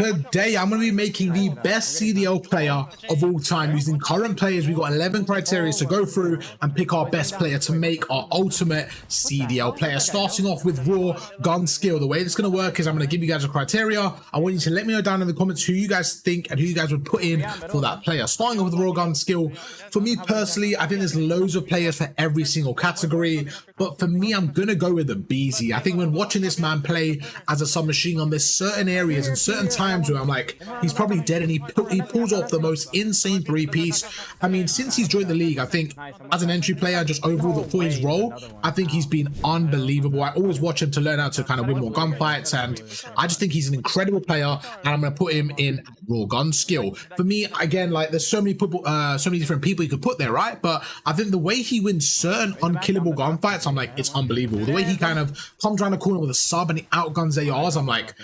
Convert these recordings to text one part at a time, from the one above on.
Today, I'm going to be making the best CDL player of all time using current players. We've got 11 criteria to go through and pick our best player to make our ultimate CDL player. Starting off with raw gun skill. The way this is going to work is I'm going to give you guys a criteria. I want you to let me know down in the comments who you guys think and who you guys would put in for that player. Starting off with raw gun skill. For me personally, I think there's loads of players for every single category. But for me, I'm going to go with the BZ. I think when watching this man play as a submachine gun, there's certain areas and certain times where I'm like, he's probably dead, and he pulls off the most insane three-piece. I mean, since he's joined the league, I think as an entry player, just overall for his role, I think he's been unbelievable. I always watch him to learn how to kind of win more gunfights, and I just think he's an incredible player, and I'm going to put him in raw gun skill. For me, again, like there's so many people, so many different people you could put there, right? But I think the way he wins certain unkillable gunfights, I'm like, it's unbelievable. The way he kind of comes around the corner with a sub and he outguns ARs, I'm like,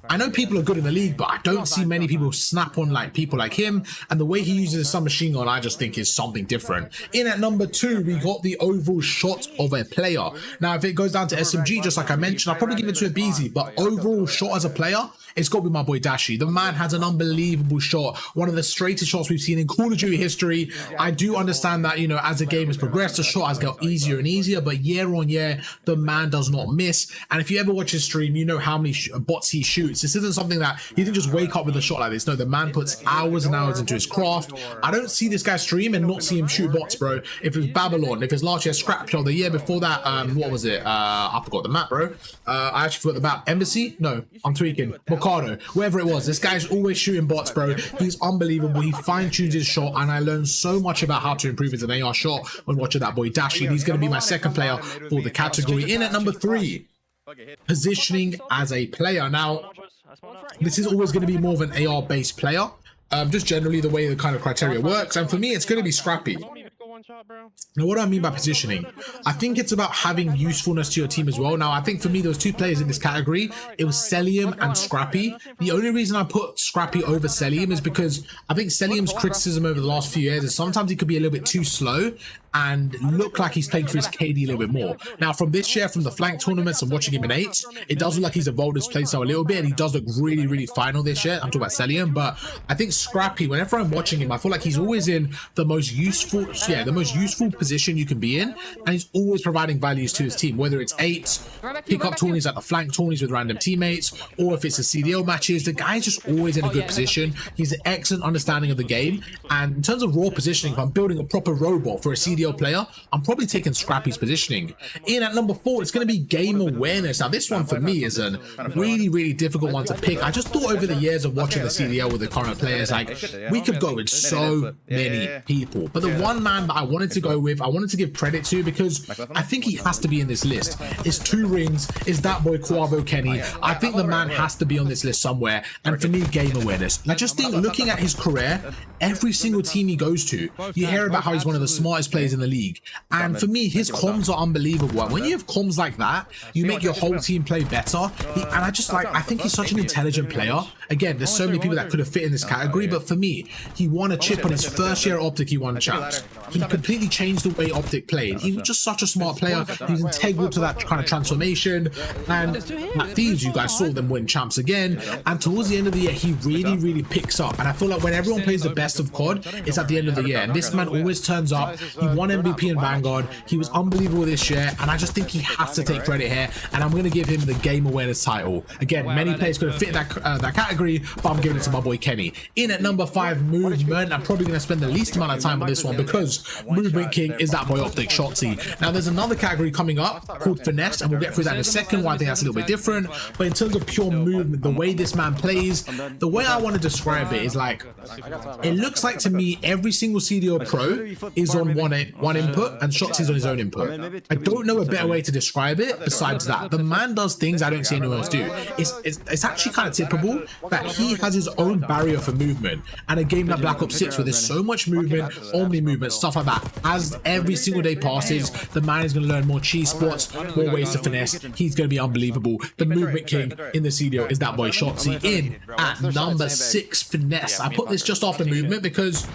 I know people are good in the league, but I don't see many people snap on like people like him, and the way he uses a submachine gun I just think is something different. In at number 2, we got the overall shot of a player. Now if it goes down to SMG, just like I mentioned, I'll probably give it to a BZ, but overall shot as a player, it's got to be my boy Dashi. The man has an unbelievable shot, one of the straightest shots we've seen in Call of Duty history. I do understand that, you know, as the game has progressed, the shot has got easier and easier, but year on year, the man does not miss. And if you ever watch his stream, you know how many bots he shoots. This isn't something that he didn't just wake up with a shot like this. No, the man puts hours and hours into his craft. I don't see this guy stream and not see him shoot bots, bro. If it's Babylon, if it's last year's Scrapshot, the year before that, what was it? I forgot the map, bro. I actually forgot the map. Embassy? No, I'm tweaking. Mercado, wherever it was. This guy's always shooting bots, bro. He's unbelievable. He fine-tunes his shot, and I learned so much about how to improve his AR shot when watching that boy Dashi. He's going to be my second player for the category. In at number 3, positioning as a player. Now, this is always going to be more of an AR based player, just generally the way the kind of criteria works, and for me it's going to be Scrappy. Now, what do I mean by positioning? I think it's about having usefulness to your team as well. Now, I think for me, there was 2 players in this category. It was Celium and Scrappy. The only reason I put Scrappy over Celium is because I think Celium's criticism over the last few years is sometimes he could be a little bit too slow and look like he's playing for his KD a little bit more. Now, from this year, from the flank tournaments and watching him in 8, it does look like he's evolved his playstyle a little bit, and he does look really, really final this year. I'm talking about Celium, but I think Scrappy, whenever I'm watching him, I feel like he's always in the most useful, the most useful position you can be in, and he's always providing values to his team, whether it's 8, pick-up tourneys at the flank tourneys with random teammates, or if it's the CDL matches. The guy's just always in a good position. He's an excellent understanding of the game, and in terms of raw positioning, if I'm building a proper robot for a CDL player, I'm probably taking Scrappy's positioning. In at number 4, it's going to be game awareness. Now, this one for me is a really, really difficult one to pick. I just thought over the years of watching the CDL with the current players, like, we could go with so many people, but the one man that I wanted to go with, I wanted to give credit to, because I think he has to be in this list, is 2 rings, is that boy Quavo Kenny. I think the man has to be on this list somewhere, and for me, game awareness. And I just think, looking at his career, every single team he goes to, you hear about how he's one of the smartest players in the league, and for me, his comms are unbelievable. And when you have comms like that, you make your whole team play better. And I just like, I think he's such an intelligent player. Again, there's so many people that could have fit in this category, but for me, he won a chip on his first year at Optic. He won champs. He completely changed the way Optic played. He was just such a smart player. He was integral to that kind of transformation, and at Thieves, you guys saw them win champs again, and towards the end of the year, he really, really picks up. And I feel like when everyone plays the best of COD, it's at the end of the year, and this man always turns up. He won MVP in Vanguard. He was unbelievable this year, and I just think he has to take credit here, and I'm going to give him the game awareness title. Again, many players could have fit that category, but I'm giving it to my boy Kenny. In at number 5, movement. I'm probably going to spend the least amount of time on this one, because movement king is that boy Optic Shotzi. Now, there's another category coming up called finesse, and we'll get through that in a second, why I think that's a little bit different. But in terms of pure movement, the way this man plays, the way I want to describe it is like, it looks like to me every single CDL pro is on one input, and Shotzi's on his own input. I don't know a better way to describe it besides that. The man does things I don't see anyone else do. It's actually kind of typical that he has his own barrier for movement, and a game like Black Ops 6 where there's so much movement, omni movement, stuff like that, as every single day passes, the man is going to learn more cheese spots, more ways to finesse. He's going to be unbelievable. The movement king in the CDL is that boy Shotzi. In at number 6, finesse. I put this just after movement because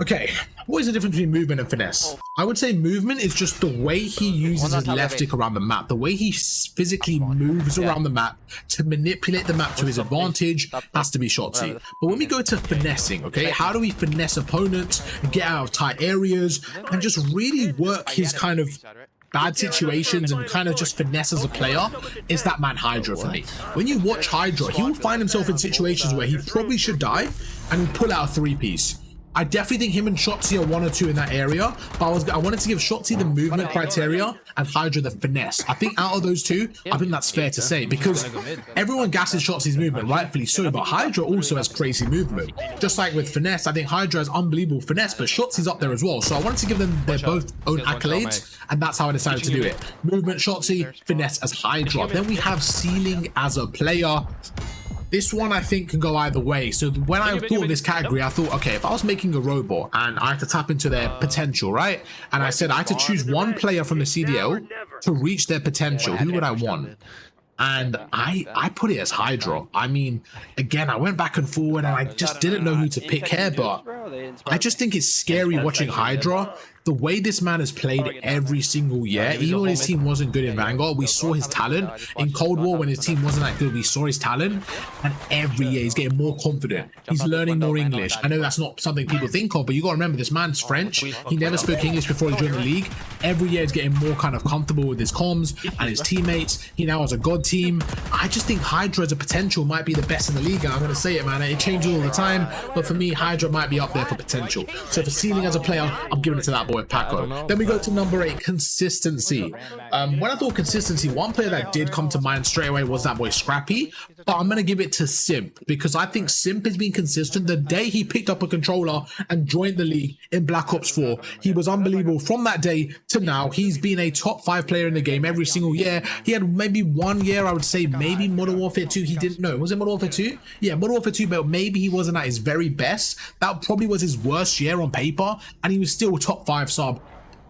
Okay, what is the difference between movement and finesse? I would say movement is just the way he uses his left stick around the map, the way he physically moves around the map to manipulate the map to his advantage has to be Shotzzy. But when we go to finessing, okay, how do we finesse opponents and get out of tight areas and just really work his kind of bad situations and kind of just finesse as a player, is that man Hydra for me. When you watch Hydra, he will find himself in situations where he probably should die and he'll pull out a 3-piece. I definitely think him and Shotzzy are 1 or 2 in that area, but I wanted to give Shotzzy the movement criteria and Hydra the finesse. I think out of those two, I think that's fair to say, because everyone gasses Shotzi's movement, rightfully so, but Hydra also has crazy movement. Just like with finesse, I think Hydra has unbelievable finesse, but Shotzi's up there as well. So I wanted to give them their both own accolades, and that's how I decided to do it. Movement Shotzzy, finesse as Hydra. Then we have ceiling as a player. This one I think can go either way. So when I thought of this category, I thought, okay, if I was making a robot and I had to tap into their potential, right? And I said I had to choose one player from the CDL to reach their potential, who would I want? And I put it as Hydra. I mean, again, I went back and forward and I just didn't know who to pick here, but I just think it's scary watching Hydra. The way this man has played every single year, even when his team wasn't good in Vanguard, we saw his talent. In Cold War, when his team wasn't that good, we saw his talent. And every year, he's getting more confident. He's learning more English. I know that's not something people think of, but you got to remember, this man's French. He never spoke English before he joined the league. Every year, he's getting more kind of comfortable with his comms and his teammates. He now has a god team. I just think Hydra as a potential might be the best in the league. And I'm going to say it, man. It changes all the time. But for me, Hydra might be up there for potential. So for ceiling as a player, I'm giving it to that boy, Paco. Then we go to number 8, consistency. When I thought consistency, one player that did come to mind straight away was that boy Scrappy. But I'm going to give it to Simp, because I think Simp has been consistent. The day he picked up a controller and joined the league in Black Ops 4, he was unbelievable. From that day to now, he's been a top 5 player in the game every single year. He had maybe one year, I would say, maybe Modern Warfare 2, he didn't know. Was it Modern Warfare 2? Yeah, Modern Warfare 2, but maybe he wasn't at his very best. That probably was his worst year on paper, and he was still top 5 sub.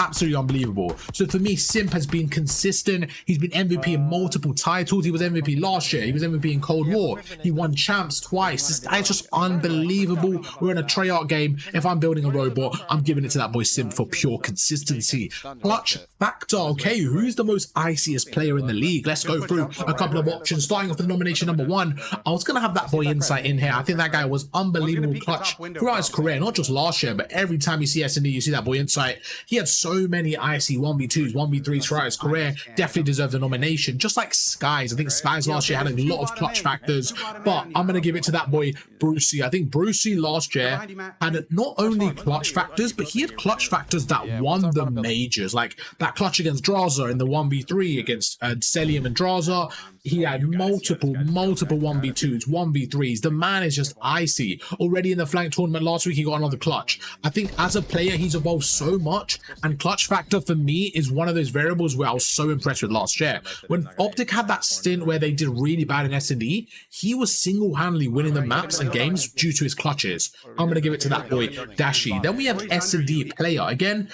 Absolutely unbelievable. So for me, Simp has been consistent. He's been MVP in multiple titles. He was MVP last year. He was MVP in Cold War. He won champs twice. This guy's just unbelievable. We're in a Treyarch game. If I'm building a robot, I'm giving it to that boy Simp for pure consistency. Clutch factor. Okay, who's the most iciest player in the league? Let's go through a couple of options. Starting off with nomination number 1, I was going to have that boy Insight in here. I think that guy was unbelievable clutch throughout his career, not just last year, but every time you see S&D, you see that boy Insight. He had so many icy 1v2s, 1v3s throughout his career, definitely deserved a nomination. Just like Skies. I think Skies last year had a lot of clutch factors, but I'm going to give it to that boy Brucey. I think Brucey last year had not only clutch factors, but he had clutch factors that won the majors, like that clutch against Draza in the 1v3 against Celium and Draza. He had multiple 1v2s, 1v3s. The man is just icy. Already in the flank tournament last week, he got another clutch. I think as a player, he's evolved so much, and clutch factor for me is one of those variables where I was so impressed with last year. When Optic had that stint where they did really bad in S&D, he was single-handedly winning the maps and games due to his clutches. I'm going to give it to that boy Dashi. Then we have S&D player. Again,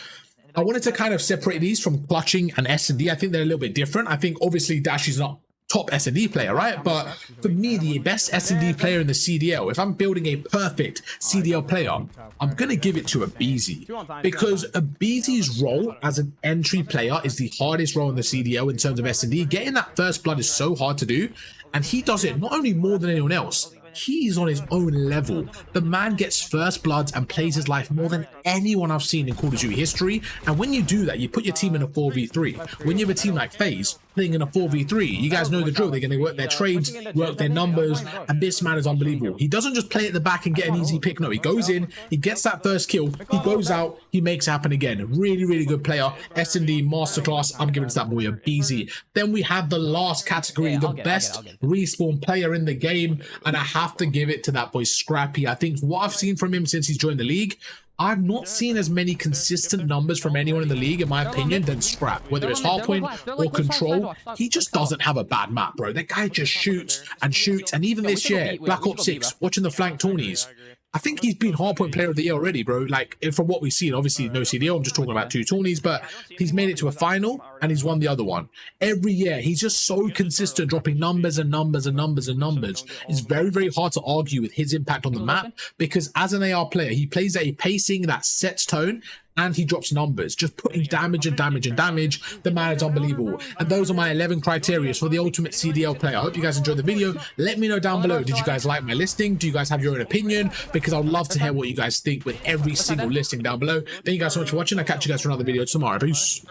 I wanted to kind of separate these from clutching and S&D. I think they're a little bit different. I think obviously Dashi's not top S&D player, right? But for me, the best S&D player in the CDL, if I'm building a perfect CDL player, I'm going to give it to aBeZy, because aBeZy's role as an entry player is the hardest role in the CDL in terms of S&D. Getting that first blood is so hard to do, and he does it not only more than anyone else, he's on his own level. The man gets first bloods and plays his life more than anyone I've seen in Call of Duty history. And when you do that, you put your team in a 4v3. When you have a team like FaZe playing in a 4v3, you guys know the drill. They're going to work their trades, work their numbers, and this man is unbelievable. He doesn't just play at the back and get an easy pick. No, he goes in, he gets that first kill, he goes out, he makes it happen again. Really, really good player. S&D masterclass. I'm giving it to that boy aBeZy. Then we have the last category, the best respawn player in the game, and I have to give it to that boy Scrappy. I think what I've seen from him since he's joined the league, I've not seen as many consistent numbers from anyone in the league, in my opinion, than Scrap. Whether it's Hardpoint or Control, he just doesn't have a bad map, bro. That guy just shoots and shoots. And even this year, Black Ops 6, watching the flank tourneys, I think he's been hardpoint player of the year already, bro. Like, from what we've seen, obviously no CDL. I'm just talking about 2 tourneys, but he's made it to a final and he's won the other one. Every year, he's just so consistent, dropping numbers and numbers and numbers and numbers. It's very, very hard to argue with his impact on the map because as an AR player, he plays at a pacing that sets tone and he drops numbers, just putting damage and damage and damage. The man is unbelievable. And those are my 11 criteria for the ultimate CDL player. I hope you guys enjoyed the video. Let me know down below. Did you guys like my listing? Do you guys have your own opinion? Because I'd love to hear what you guys think with every single listing down below. Thank you guys so much for watching. I'll catch you guys for another video tomorrow. Peace.